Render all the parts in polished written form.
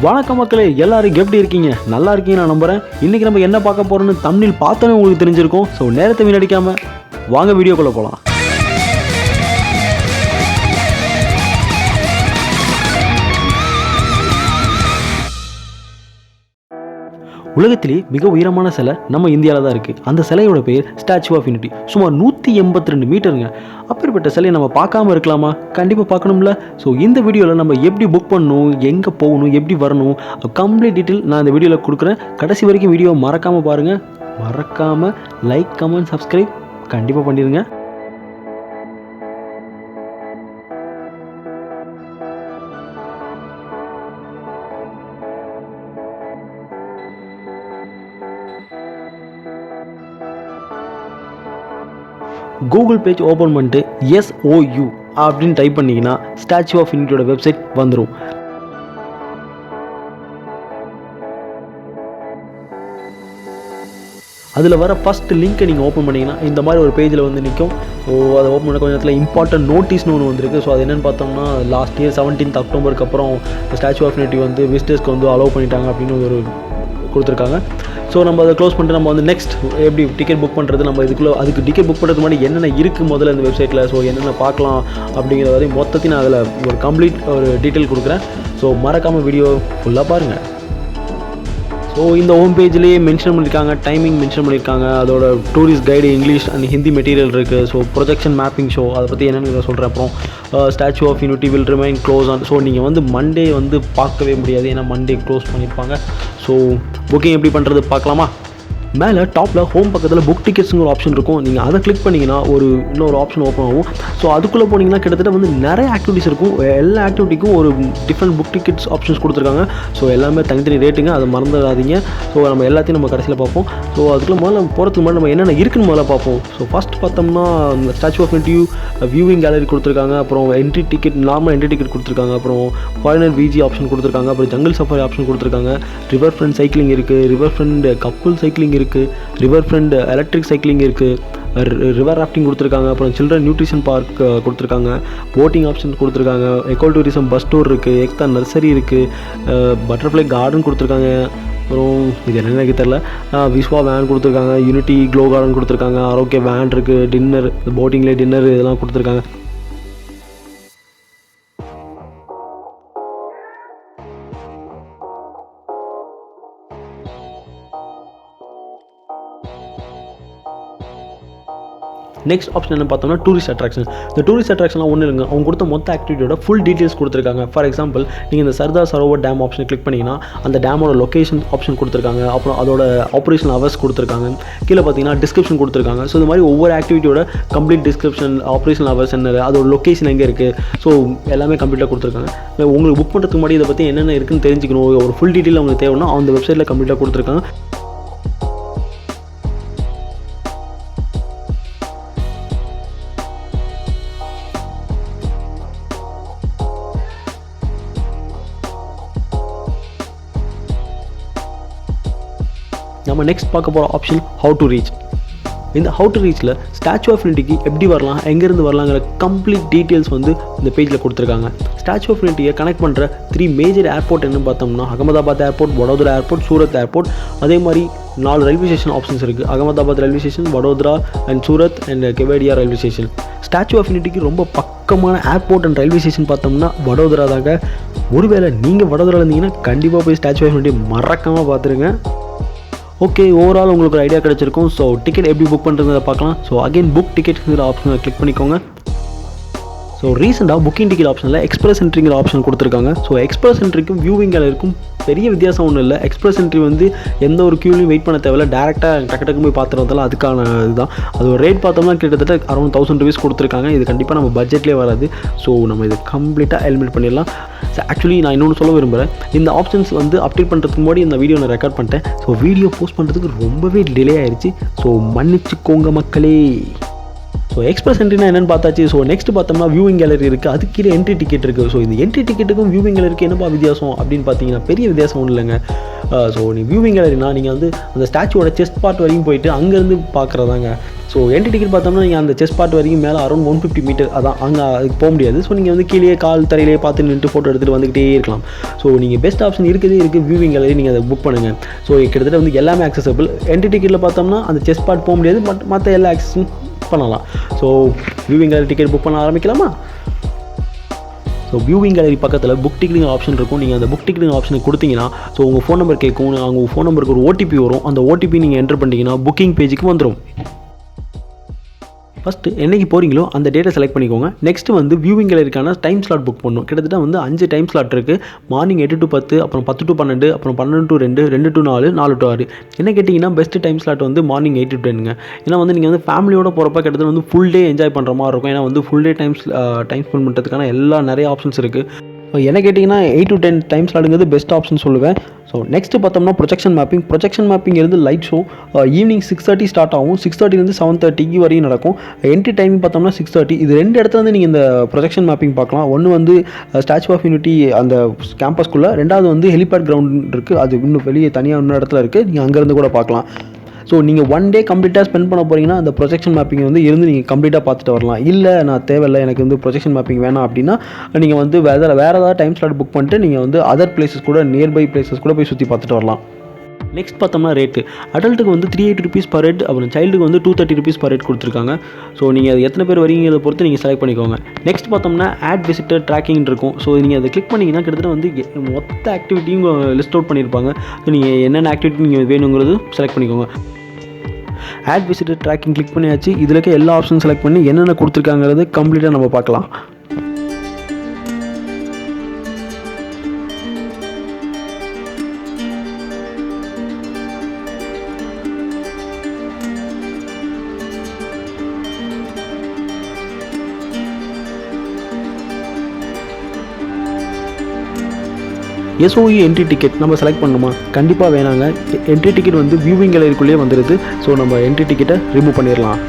வணக்கம் மக்களே, எல்லாரும் எப்படி இருக்கீங்க? நல்லா இருக்கீங்க நான் நம்புறேன். இன்னைக்கு நம்ம என்ன பார்க்க போறோம்னு தம்ப்நெயில் பார்த்தோன்னே உங்களுக்கு தெரிஞ்சிருக்கும். ஸோ நேரத்தை வீணடிக்காம வாங்க வீடியோக்குள்ள போகலாம். உலகத்திலே மிக உயரமான சிலை நம்ம இந்தியாவில் தான் இருக்குது. அந்த சிலையோட பேர் ஸ்டாச்சு ஆஃப் யூனிட்டி. சுமார் 182 மீட்டருங்க. அப்படிப்பட்ட சிலையை நம்ம பார்க்காம இருக்கலாமா? கண்டிப்பாக பார்க்கணும்ல. ஸோ இந்த வீடியோவில் நம்ம எப்படி புக் பண்ணணும், எங்கே போகணும், எப்படி வரணும், கம்ப்ளீட் டீட்டெயில் நான் இந்த வீடியோவில் கொடுக்குறேன். கடைசி வரைக்கும் வீடியோவை மறக்காமல் பாருங்கள். மறக்காமல் லைக், கமெண்ட், சப்ஸ்கிரைப் கண்டிப்பாக பண்ணிடுங்க. கூகுள் பேஜ் ஓப்பன் பண்ணிட்டு SOU அப்படின்னு டைப் பண்ணிங்கன்னா ஸ்டாச்சு ஆஃப் யூனிட்டியோட வெப்சைட் வந்துடும். அதில் வர ஃபஸ்ட் லிங்க்கை நீங்கள் ஓப்பன் பண்ணிங்கன்னா இந்த மாதிரி ஒரு பேஜில் வந்து நிற்கும். ஸோ அதை ஓப்பன் பண்ண கொஞ்சம் நேரத்தில் இம்பார்ட்டன்ட் நோட்டீஸ்னு ஒன்று வந்திருக்கு. ஸோ அது என்னென்னு பார்த்தோம்னா, லாஸ்ட் இயர் 17 அக்டோபருக்கு அப்புறம் ஸ்டாச்சு ஆஃப் யூனிட்டி வந்து விசிட்டர்ஸ்க்கு வந்து அலோவ் பண்ணிட்டாங்க அப்படின்னு ஒரு கொடுத்துருக்காங்க. ஸோ நம்ம அதை க்ளோஸ் பண்ணிட்டு நம்ம வந்து நெக்ஸ்ட் எப்படி டிக்கெட் புக் பண்ணுறது, நம்ம அதுக்கு டிக்கெட் புக் பண்ணுறது முன்னாடி என்னென்ன இருக்குது முதல்ல இந்த வெப்சைட்டில், ஸோ என்னென்ன பார்க்கலாம் அப்படிங்கிற வரையும் மொத்தத்தையும் நான் அதில் ஒரு கம்ப்ளீட் ஒரு டீட்டெயில் கொடுக்குறேன். ஸோ மறக்காமல் வீடியோ ஃபுல்லாக பாருங்கள். ஸோ இந்த ஹோம் பேஜ்லேயே மென்ஷன் பண்ணியிருக்காங்க, டைமிங் மென்ஷன் பண்ணியிருக்காங்க, அதோட tourist guide English and Hindi material இருக்குது. ஸோ ப்ரொஜெக்ஷன் மேப்பிங் ஷோ அதை பற்றி என்னென்னு சொல்கிறேன். அப்புறம் statue of unity will remain close on. So நீங்கள் வந்து மண்டே வந்து பார்க்கவே முடியாது, ஏன்னா மண்டே க்ளோஸ் பண்ணியிருப்பாங்க. ஸோ புக்கிங் எப்படி பண்ணுறது பார்க்கலாமா? மேலே டாப்பில் ஹோம் பக்கத்தில் புக் டிக்கெட்ஸுங்கிற ஒரு ஆப்ஷன் இருக்கும். நீங்கள் அதை கிளிக் பண்ணிங்கன்னா இன்னொரு ஆப்ஷன் ஓப்பன் ஆகும். ஸோ அதுக்குள்ளே போனீங்கன்னா கிட்டத்தட்ட வந்து நிறைய ஆக்டிவிட்டிஸ் இருக்கும். எல்லா ஆக்டிவிட்டிக்கும் ஒரு டிஃப்ரெண்ட் புக் டிக்கெட்ஸ் ஆப்ஷன்ஸ் கொடுத்துருக்காங்க. ஸோ எல்லாமே தனித்தனி ரேட்டுங்க, அதை மறந்துடாதீங்க. ஸோ நம்ம எல்லாத்தையும் நம்ம கடைசியில் பார்ப்போம். ஸோ அதுக்குள்ள முதல்ல போகிறதுக்கு முன்னாடி நம்ம என்னென்ன இருக்குன்னு முதல்ல பார்ப்போம். ஸோ ஃபஸ்ட் பார்த்தோம்னா statue of unity viewing gallery கொடுத்துருக்காங்க. அப்புறம் entry ticket, normal entry ticket கொடுத்துருக்காங்க. அப்புறம் ஃபாரினர் விஜி ஆப்ஷன் கொடுத்துருக்காங்க. அப்புறம் ஜங்கிள் சஃபாரி ஆப்ஷன் கொடுத்துருக்காங்க. ரிவர் ஃப்ரண்ட் சைக்கிளிங் இருக்குது, ரிவர் ஃப்ரண்ட் கப்புள் சைக்கிளிங் இருக்குது, ரிவர் ஃப்ரண்ட் எலக்ட்ரிக் சைக்கிளிங் இருக்குது, ரிவர் ராஃப்டிங் கொடுத்துருக்காங்க. அப்புறம் சில்ட்ரன் நியூட்ரிஷன் பார்க் கொடுத்துருக்காங்க. போட்டிங் ஆப்ஷன் கொடுத்துருக்காங்க. எக்கோ டூரிசம் பஸ் டூர் இருக்குது, எக்தா நர்சரி இருக்குது, பட்டர்ஃப்ளை கார்டன் கொடுத்துருக்காங்க. அப்புறம் இது என்ன எனக்கு தெரில, விஸ்வா வேன் கொடுத்துருக்காங்க, யூனிட்டி க்ளோ கார்டன் கொடுத்துருக்காங்க, ஆரோக்கிய வேன் இருக்குது, டின்னர் போட்டிங்லேயே டின்னர் இதெல்லாம் கொடுத்துருக்காங்க. நெக்ஸ்ட் ஆப்ஷன் என்ன பார்த்தோம்னா டூரிஸ்ட் அட்ராக்ஷன். இந்த டூரிஸ்ட் அட்ராக்ஷன்லாம் ஒன்றும் இல்லைங்க, அவங்க கொடுத்த மொத்த ஆக்டிவிட்டியோட ஃபுல் டீட்டெயில்ஸ் கொடுத்துருக்காங்க. ஃபார் எக்ஸாம்பிள் நீங்கள் இந்த Sardar Sarovar dam option click பண்ணிங்கன்னா அந்த டேமோட லொக்கேஷன் ஆப்ஷன் கொடுத்துருக்காங்க. அப்புறம் அதோட ஆப்ரேஷனல் ஹவர்ஸ் கொடுத்துருக்காங்க. கீழே பார்த்தீங்கன்னா டிஸ்கிரிப்ஷன் கொடுத்துருக்காங்க. ஸோ இந்த மாதிரி ஒவ்வொரு ஆக்டிவிட்டியோட கம்ப்ளீட் டிஸ்கிரிப்ஷன், ஆப்ரேஷனல் ஹவர்ஸ் என்ன, அதோட லொக்கேஷன் எங்கே இருக்குது, ஸோ எல்லாமே கம்ப்ளீட்டாக கொடுத்துருக்காங்க. உங்களுக்கு புக் பண்ணுறதுக்கு முன்னாடி இதை பற்றி என்னென்ன இருக்குன்னு தெரிஞ்சுக்கணும், ஒரு ஃபுல் டீட்டெயில் உங்களுக்கு தேவைன்னா அந்த வெப்சைட்டில் கம்ப்ளீட்டாக கொடுத்துருக்காங்க. நம்ம நெக்ஸ்ட் பார்க்க போகிற ஆப்ஷன் ஹவு டு ரீச். இந்த ஹவு டு ரீச்சில் ஸ்டாச்சு ஆஃப் யூனிட்டிக்கு எப்படி வரலாம், எங்கேருந்து வரலாங்கிற கம்ப்ளீட் டீட்டெயில்ஸ் வந்து இந்த பேஜில் கொடுத்துருக்காங்க. ஸ்டாச்சு ஆஃப் யூனிட்டியை கனெக்ட் பண்ணுற 3 மேஜர் ஏர்போர்ட் என்னன்னு பார்த்தோம்னா Ahmedabad airport, Vadodara airport, Surat airport. அதே மாதிரி 4 ரயில்வே ஸ்டேஷன் ஆப்ஷன்ஸ் இருக்குது. Ahmedabad railway station, Vadodara and Surat and Kevadia railway station. Statue of யூனிட்டிக்கு ரொம்ப பக்கமான ஏர்போர்ட் அண்ட் ரயில்வே ஸ்டேஷன் பார்த்தோம்னா வடோதரா தாங்க. ஒருவேளை நீங்கள் வடோதரா இருந்தீங்கன்னா கண்டிப்பாக போய் ஸ்டாச்சு ஆஃப் யூனிட்டி மறக்காமல் பார்த்துருங்க. ஓகே, ஓவரால் உங்களுக்கு ஒரு ஐடியா கிடச்சிருக்கும். ஸோ டிக்கெட் எப்படி புக் பண்ணுறதுங்கிறத பார்க்கலாம். ஸோ அகைன் புக் டிக்கெட்ங்கிற ஆப்ஷனை கிளிக் பண்ணிக்கோங்க. ஸோ ரீசெண்டாக புக்கிங் டிக்கெட் ஆப்ஷனில் எக்ஸ்பிரஸ் என்ட்ரிங்கிற ஆப்ஷன் கொடுத்துருக்காங்க. ஸோ எக்ஸ்பிரஸ் என்ட்ரிக்கும் வியூவிங் கேலரிக்கும் பெரிய வித்தியாசம் ஒன்றும் இல்லை. எக்ஸ்பிரஸ் என்ட்ரி வந்து எந்த ஒரு க்யூலையும் வெயிட் பண்ண தேவையில்லை, டேரெக்டாக டக்கு போய் பார்த்துறதால அதுக்கான இதுதான். அது ஒரு ரேட் பார்த்தோம்னா கிட்டத்தட்ட அரௌண்ட் 1000 rupees கொடுத்துருக்காங்க. இது கண்டிப்பாக நம்ம பட்ஜெட்லேயே வராது. ஸோ நம்ம இது கம்ப்ளீட்டாக எலிமினேட் பண்ணிடலாம். ஸோ ஆக்சுவலி நான் இன்னொன்று சொல்ல விரும்புகிறேன், இந்த ஆப்ஷன்ஸ் வந்து அப்டேட் பண்ணுறதுக்கு முன்னாடி இந்த வீடியோ நான் ரெக்கார்ட் பண்ணிட்டேன். ஸோ வீடியோ போஸ்ட் பண்ணுறதுக்கு ரொம்பவே டிலே ஆயிடுச்சு. ஸோ மன்னிச்சுக்கோங்க மக்களே. ஸோ எக்ஸ்பிரஸ் என்ட்ரினா என்னென்னு பார்த்தாச்சு. ஸோ நெக்ஸ்ட் பார்த்தோம்னா வியூவிங் கேலரி இருக்குது, அதுக்கு கீழே என்ட்ரி டிக்கெட் இருக்குது. ஸோ இந்த என்ட்ரி டிக்கெட்டுக்கும் வியூவிங் கேலரிக்கு என்னப்பா வித்தியாசம் அப்படின்னு பார்த்தீங்கன்னா பெரிய வித்தியாசம் ஒன்றும் இல்லைங்க. ஸோ நீ வியூவிங் கேலரினா நீங்கள் வந்து அந்த ஸ்டாச்சுவோட செஸ்ட் பார்ட் வரைக்கும் போயிட்டு அங்கேருந்து பார்க்குறதாங்க. ஸோ என்ட்ரி டிக்கெட் பார்த்தோம்னா நீங்கள் அந்த செஸ்ட் பார்ட் வரைக்கும் மேலே அரௌண்ட் 150 மீட்டர் அதான் அங்கே அதுக்கு போக முடியாது. ஸோ நீங்கள் வந்து கீழே கால் தரையிலே பார்த்து நின்று ஃபோட்டோ எடுத்துகிட்டு வந்துக்கிட்டே இருக்கலாம். ஸோ நீங்கள் பெஸ்ட் ஆப்ஷன் இருக்குது வியூவிங் கேலரி, நீங்கள் அதை புக் பண்ணுங்கள். ஸோ கிட்டத்தட்ட வந்து எல்லாமே ஆக்சசபிள். என்ட்ரி டிக்கெட்டில் பார்த்தோம்னா அந்த செஸ்ட் பார்ட் போக முடியாது, மற்ற எல்லா ஆக்சஸும் பண்ணலாம். So viewing gallery ticket book பண்ண ஆரம்பிக்கலாமா? ஸோ வியூவிங் கேலரி பக்கத்தில் புக் டிக்கெட்டிங் ஆப்ஷன் இருக்கும். நீங்கள் அந்த புக் டிக்கெட்டிங் ஆப்ஷனை கொடுத்தீங்கன்னா ஸோ உங்கள் ஃபோன் நம்பர் கேட்கும், உங்கள் ஃபோன் நம்பருக்கு ஒரு ஓடிபி வரும். அந்த ஓடிபி நீங்கள் என்டர் பண்ணிட்டீங்கன்னா புக்கிங் பேஜுக்கு வந்துடும். ஃபஸ்ட்டு என்றைக்கு போகிறீங்களோ அந்த டேட்டை செலக்ட் பண்ணிக்கோங்க. நெக்ஸ்ட்டு வந்து வியூவிங் கேலரிக்கான டைம் ஸ்லாட் புக் பண்ணணும். கிட்டத்தட்ட வந்து 5 டைம் ஸ்லாட் இருக்குது. மார்னிங் 8 to 10, அப்புறம் 10 to 12, அப்புறம் 12 to 2, 2 to 4, 4 to 6. என்ன கேட்டிங்கன்னா பெஸ்ட் டைம் ஸ்லாட் வந்து மார்னிங் 8 to 10ங்க. ஏன்னா வந்து நீங்கள் வந்து ஃபேமிலியோட போகிறப்ப கிட்டத்தட்ட வந்து ஃபுல் டே என்ஜாய் பண்ணுற மாதிரி இருக்கும். ஏன்னா வந்து ஃபுல் டே டைம் ஸ்பெண்ட் பண்ணுறதுக்கான நிறைய ஆப்ஷன்ஸ் இருக்குது. என்ன கேட்டிங்கன்னா 8 to 10 டைம் ஸ்லாட்டுங்கிறது பெஸ்ட் ஆப்ஷன் சொல்லுவேன். ஸோ நெக்ஸ்ட்டு பார்த்தோம்னா ப்ரொஜெக்ஷன் மேப்பிங் இருந்து லைட் ஷோ ஈவினிங் 6:30 ஸ்டார்ட் ஆகும். 6:30 7:30 வரையும் நடக்கும். என்ட்ரி டைம் பார்த்தோம்னா 6:30. இது 2 இடத்துல வந்து நீங்கள் இந்த ப்ரொஜெக்ஷன் மேப்பிங் பார்க்கலாம். ஒன்று வந்து ஸ்டாச்சு ஆஃப் யூனிட்டி அந்த கேம்பஸ்குள்ளே, ரெண்டாவது வந்து ஹெலிபேட் கிரவுண்ட் இருக்குது, அது இன்னும் வெளியே தனியாக இன்னொரு இடத்துல இருக்குது, நீங்கள் அங்கேருந்து கூட பார்க்கலாம். ஸோ நீங்கள் 1 டே கம்ப்ளீட்டாக ஸ்பெண்ட் பண்ண போகிறீங்கன்னா அந்த ப்ரொஜெக்ஷன் மேப்பிங் வந்து இருந்து நீங்கள் கம்ப்ளீட்டாக பார்த்துட்டு வரலாம். இல்லை நான் தேவையில்லை எனக்கு வந்து ப்ரொஜெக்ஷன் மேப்பிங் வேணாம் அப்படின்னா நீங்கள் வந்து வேறு ஏதாவது டைம் ஸ்லாட் புக் பண்ணிட்டு நீங்கள் வந்து அதர் பிளேசஸ் கூட நியர்பை பிளேசஸ் கூட போய் சுற்றி பார்த்துட்டு வரலாம். நெக்ஸ்ட் பார்த்தோம்னா ரேட்டு அடல்ட்டுக்கு வந்து 380 rupees per head, அப்புறம் சைல்டுக்கு வந்து 230 rupees per head கொடுத்துருக்காங்க. ஸோ நீங்கள் அது எத்தனை பேர் வரீங்கிறத பொறுத்து நீங்கள் செலக்ட் பண்ணிக்கோங்க. நெக்ஸ்ட் பார்த்தோம்னா ஆட் விசிட்டர் ட்ராக்கிங் இருக்கும். ஸோ நீங்கள் அதை கிளிக் பண்ணிங்கன்னா கிட்டத்தட்ட வந்து மொத்த ஆக்டிவிட்டியும் லிஸ்ட் அவுட் பண்ணியிருப்பாங்க. ஸோ நீங்கள் என்னென்ன ஆக்டிவிட்டி நீங்கள் வேணுங்கிறது செலக்ட் பண்ணிக்கோங்க. ஆட் விசிட்டர் ட்ராக்கிங் கிளிக் பண்ணியாச்சு. இதில் இருக்க எல்லா ஆப்ஷன் செலக்ட் பண்ணி என்னென்ன கொடுத்துருக்காங்கிறது கம்ப்ளீட்டாக நம்ம பார்க்கலாம். எஸ்ஓஇ என்ட்ரி டிக்கெட் நம்ம செலக்ட் பண்ணணுமா? கண்டிப்பாக வேணாங்க. என்ட்ரி டிக்கெட் வந்து வியூவிங் கேலரிக்குள்ளேயே வந்துடுது. ஸோ நம்ம என்ட்ரி டிக்கெட்டை ரிமூவ் பண்ணிடலாம்.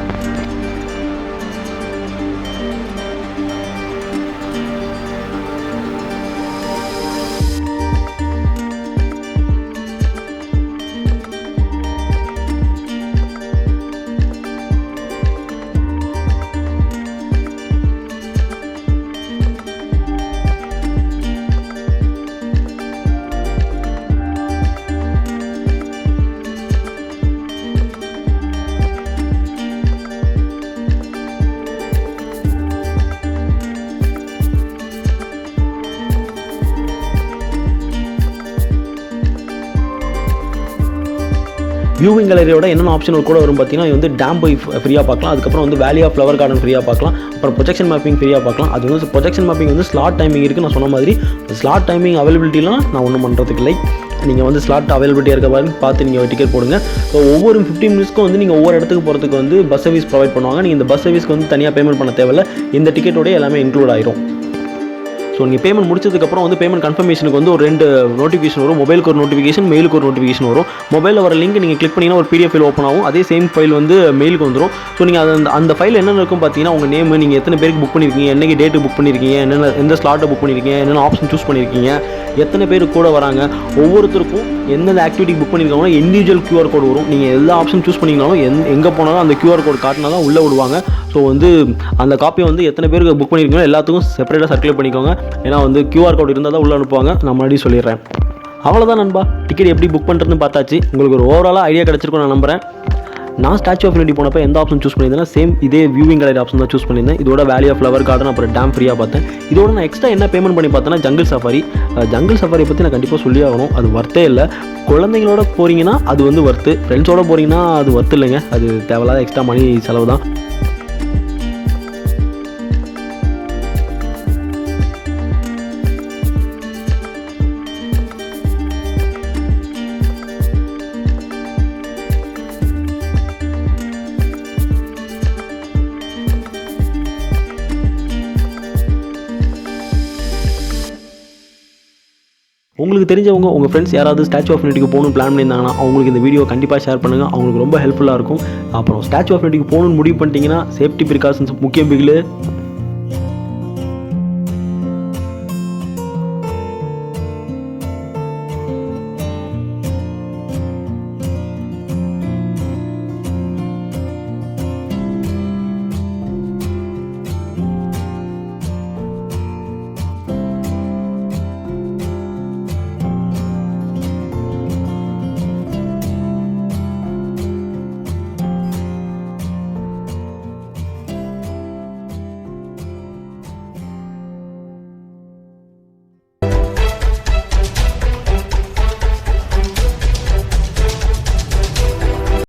வியூவிங் கேலரியோட என்னென்ன ஆப்ஷன் கூட வரும் பார்த்தீங்கன்னா, இது வந்து டேம் போய் ஃப்ரீயாக பார்க்கலாம். அதுக்கப்புறம் வந்து வேலி ஆஃப் ஃப்ளவர் கார்டன் ஃப்ரீயாக பார்க்கலாம். அப்புறம் ப்ரொஜெக்ஷன் மேப்பிங் ஃப்ரீயாக பார்க்கலாம். அது வந்து ப்ரொஜெக்ஷன் மேப்பிங் வந்து ஸ்லாட் டைமிங் இருக்குது. நான் சொன்ன மாதிரி ஸ்லாட் டைமிங் அவைலபிலிட்டிலாம் நான் ஒன்றும் பண்ணுறதுக்கு இல்லை. நீங்கள் வந்து ஸ்லாட் அவைலபிலிட்டியாக இருக்க மாதிரி பார்த்து நீங்கள் டிக்கெட் போடுங்க. ஸோ ஒவ்வொரு 15 மினிட்ஸ்க்கும் வந்து நீங்கள் ஒவ்வொரு இடத்துக்கு போகிறதுக்கு வந்து பஸ் சர்வீஸ் ப்ரொவைட் பண்ணுவாங்க. நீங்கள் இந்த பஸ் சர்வீஸ்க்கு வந்து தனியாக பேமெண்ட் பண்ண தேவையில்லை. இந்த டிக்கெட்டோட எல்லாமே இன்க்ளூட் ஆயிரும். ஸோ நீங்கள் பேமெண்ட் முடிச்சதுக்கப்புறம் வந்து பேமெண்ட் கன்ஃபர்மேஷனுக்கு வந்து ஒரு 2 நோட்டிஃபிகேஷன் வரும். மொபைலுக்கு ஒரு நோட்டிஃபிகேஷன், மெயிலுக்கு ஒரு நோட்டிஃபிகேஷன் வரும். மொபைலில் வர லிங்க் நீங்கள் கிளிக் பண்ணிங்கன்னா ஒரு PDF ஃபைல் ஓப்பன் ஆகும். அதே சேம் ஃபைல் வந்து மெயிலுக்கு வந்துடும். ஸோ நீங்கள் அந்த ஃபைல் என்னென்ன இருக்கும் பார்த்தீங்கன்னா, உங்கள் நேம், நீங்கள் எத்தனை பேருக்கு புக் பண்ணியிருக்கீங்க, என்னைக்கு டேட்டு புக் பண்ணியிருக்கீங்க, எந்த ஸ்லாட்டை புக் பண்ணியிருக்கீங்க, என்னென்ன ஆப்ஷன் சூஸ் பண்ணியிருக்கீங்க, எத்தனை பேர் கூட வராங்க, ஒவ்வொருத்தருக்கும் எந்தெந்த ஆக்டிவிட்டி புக் பண்ணியிருக்காங்களோ இண்டிவிஜுவல் QR கோடு வரும். நீங்கள் எல்லா ஆப்ஷன் சூஸ் பண்ணிங்கனாலும் எங்கே போனாலும் அந்த QR கோடு காட்டினா தான் உள்ளே விடுவாங்க. ஸோ வந்து அந்த காப்பியை வந்து எத்தனை பேருக்கு புக் பண்ணியிருக்கீங்களோ எல்லாத்துக்கும் செப்பரேட்டாக சர்க்குலேட் பண்ணிக்கோங்க. ஏன்னா வந்து QR கோடு இருந்தால் தான் உள்ளே அனுப்புவாங்க. நான் மறுபடியும் சொல்லிடுறேன். அவ்வளோதான் நண்பா, டிக்கெட் எப்படி புக் பண்ணுறதுன்னு பார்த்தாச்சு. உங்களுக்கு ஒரு ஓவராலாக ஐடியா கிடச்சிருக்கும் நான் நம்புகிறேன். நான் ஸ்டாச்சு ஆஃப் யூனிட்டி போனப்போ எந்த ஆப்ஷன் சூஸ் பண்ணியிருந்தேன்னா சேம் இதே வியூவிங் கேலரி ஆப்ஷன் தான் சூஸ் பண்ணியிருந்தேன். இதோட வேலி ஆஃப் ஃப்ளவர் கார்டன் அப்புறம் டேம் ஃப்ரீயாக பார்த்தேன். இதோட நான் எக்ஸ்ட்ரா என்ன பேமெண்ட் பண்ணி பார்த்தேன்னா ஜங்கிள் சஃபாரி பற்றி நான் கண்டிப்பாக சொல்லி ஆகணும். அது வர்த்தே இல்லை. குழந்தைங்களோட போகிறீங்கன்னா அது வந்து வர்த்து, ஃப்ரெண்ட்ஸோட போகிறீங்கன்னா அது வர்த்து இல்லைங்க. அது தேவையில்லாத எக்ஸ்ட்ரா மணி செலவு தான். உங்களுக்கு தெரிஞ்சவங்க உங்கள் ஃப்ரெண்ட்ஸ் யாராவது ஸ்டாச்சு ஆஃப் யூனிட்டிக்கு போகணும்னு பிளான் பண்ணியிருந்தாங்கன்னா அவங்களுக்கு இந்த வீடியோ கண்டிப்பாக ஷேர் பண்ணுங்கள், அவங்களுக்கு ரொம்ப ஹெல்ப்ஃபுல்லாக இருக்கும். அப்புறம் ஸ்டாச்சு ஆஃப் யூனிட்டிக்கு போகணும்னு முடிவு பண்ணிட்டீங்கன்னா சேஃப்டி ப்ரிகாஷன்ஸ் முக்கியம் பிகில்.